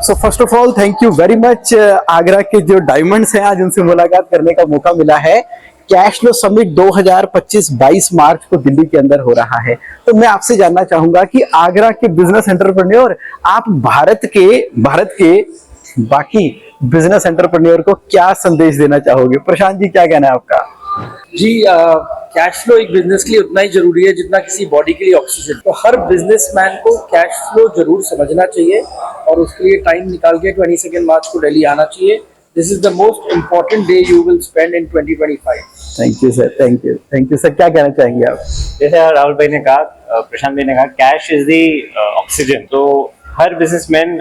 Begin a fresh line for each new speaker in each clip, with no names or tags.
So first of all thank you very much. Agra के जो diamonds हैं आज उनसे मुलाकात करने का मौका मिला है। कैश फ्लो समिट 2025-22 मार्च को दिल्ली के अंदर हो रहा है। तो मैं आपसे जानना चाहूंगा कि आगरा के बिजनेस एंटरप्रेन्योर आप भारत के बाकी बिजनेस एंटरप्रेन्योर को क्या संदेश देना चाहोगे? प्रशांत जी, क्या कहना है आपका?
जी, कैश फ्लो एक बिजनेस के लिए उतना ही जरूरी है जितना किसी बॉडी के लिए ऑक्सीजन। तो हर बिजनेसमैन को कैश फ्लो जरूर समझना चाहिए और उसके लिए टाइम निकाल के 22 मार्च को दिल्ली आना चाहिए। This is the most important day you will spend in 2025।
Thank you sir, thank you sir. क्या कहना चाहेंगे आप?
जैसे राहुल भाई ने कहा, प्रशांत भाई ने कहा, कैश इज दी ऑक्सीजन। तो हर बिजनेसमैन,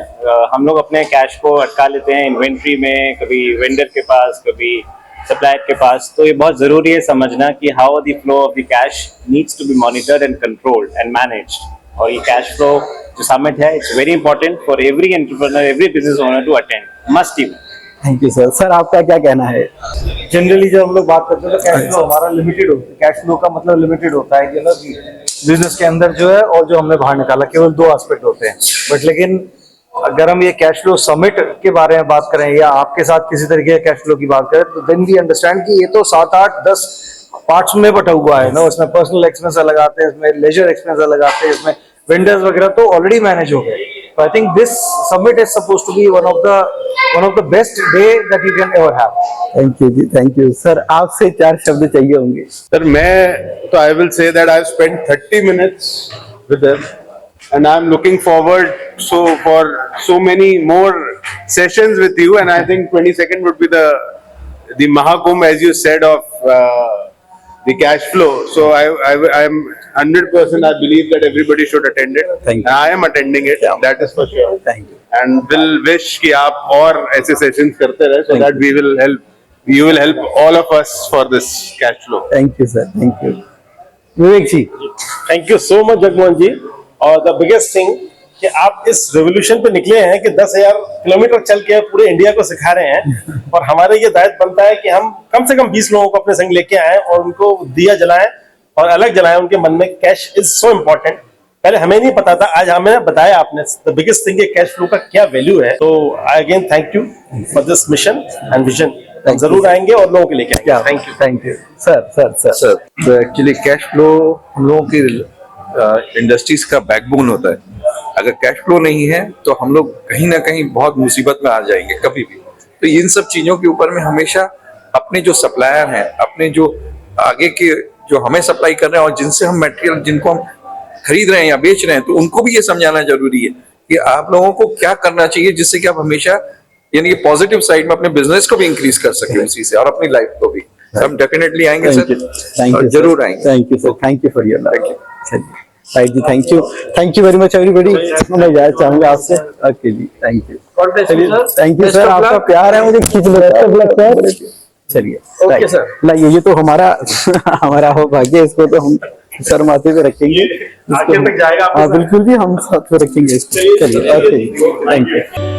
हम लोग अपने कैश को अटका लेते हैं इन्वेंट्री में, कभी वेंडर के पास, कभी सप्लायर के पास। तो ये बहुत जरूरी है समझना कि how the flow of the cash needs to be monitored and controlled and managed. और ये कैश फ्लो जो समिट है, it's very important for every entrepreneur, every business owner to attend, must even.
Thank you sir. Sir, आपका क्या कहना है?
Generally जब हम लोग बात करते हैं तो कैश फ्लो हमारा लिमिटेड होता है। कैश फ्लो का मतलब लिमिटेड होता है कि ना बिजनेस के अंदर जो है और जो हमने बाहर निकाला, केवल 2 एस्पेक्ट होते हैं। बट लेकिन अगर हम ये कैश फ्लो समिट के बारे में बात करें या आपके साथ किसी तरीके के कैश फ्लो की बात करें, तो देन वी अंडरस्टैंड कि ये तो 7, 8, 10 पार्ट्स में बटा हुआ है ना। इसमें पर्सनल एक्सपेंस अलग आते हैं, इसमें लेजर एक्सपेंस अलग आते हैं, इसमें वेंडर्स वगैरह तो ऑलरेडी मैनेज हो गए। So I think this summit is supposed to be one of the best day that you can ever have.
Thank you ji, thank you sir. आपसे 4 शब्द चाहिए होंगे।
सर, मैं तो I will say that I have spent 30 minutes with them and I'm looking forward for so many more sessions with you, and I think 22nd would be the Mahakumbh, as you said, of the cash flow. So I'm 100%, I believe that everybody should attend it.
Thank you.
I am attending it.
Yeah.
That is for sure.
Thank you.
And will wish कि आप और ऐसे sessions करते रहे, so that you will help all of us for this cash flow.
Thank you sir, thank you. Vivek ji,
thank you so much Jagmohan ji. और the biggest thing कि आप इस रेवोल्यूशन पे निकले हैं कि 10,000 किलोमीटर चल के पूरे इंडिया को सिखा रहे हैं। और हमारे ये दायित्व बनता है कि हम कम से कम 20 लोगों को अपने संग लेके आए और उनको दिया जलाएं और अलग जलाएं उनके मन में। Cash is so important. पहले हमें नहीं पता था, आज हमें बताया आपने। The biggest thing cash flow का क्या वैल्यू है। तो I again thank you for this mission and vision. जरूर आएंगे और लोगों के लेके आएंगे। Thank you,
thank you sir.
तो एक्चुअली कैश फ्लो हम लोगों की इंडस्ट्रीज का बैकबोन होता है। अगर कैश फ्लो नहीं है तो हम लोग कहीं ना कहीं बहुत मुसीबत में आ जाएंगे कभी भी। तो इन सब चीजों के ऊपर में हमेशा अपने जो सप्लायर हैं, अपने जो आगे के जो हमें सप्लाई कर रहे हैं और जिनसे हम मटेरियल जिनको हम खरीद रहे हैं या बेच रहे हैं, तो उनको भी ये समझाना जरूरी है कि आप लोगों को क्या करना चाहिए जिससे कि आप हमेशा यानी पॉजिटिव साइड में अपने बिजनेस को भी इंक्रीज कर सके उसी से, और अपनी लाइफ को भी। हम डेफिनेटली आएंगे सर, जरूर आएंगे।
Thank you sir, thank you for your love. Right ji, thank you very much everybody. मैं जाना चाहूंगा आपसे। Okay ji, thank you. Thank you sir, आपका प्यार है मुझे खींच लेता है। चलिए, ओके सर। लाइए, ये तो हमारा हो भाग्य, इसको तो हम सर माथे पे रखेंगे।
आगे तक जाएगा।
हाँ बिल्कुल जी, हम साथ में रखेंगे इसको। चलिए, ओके, थैंक यू।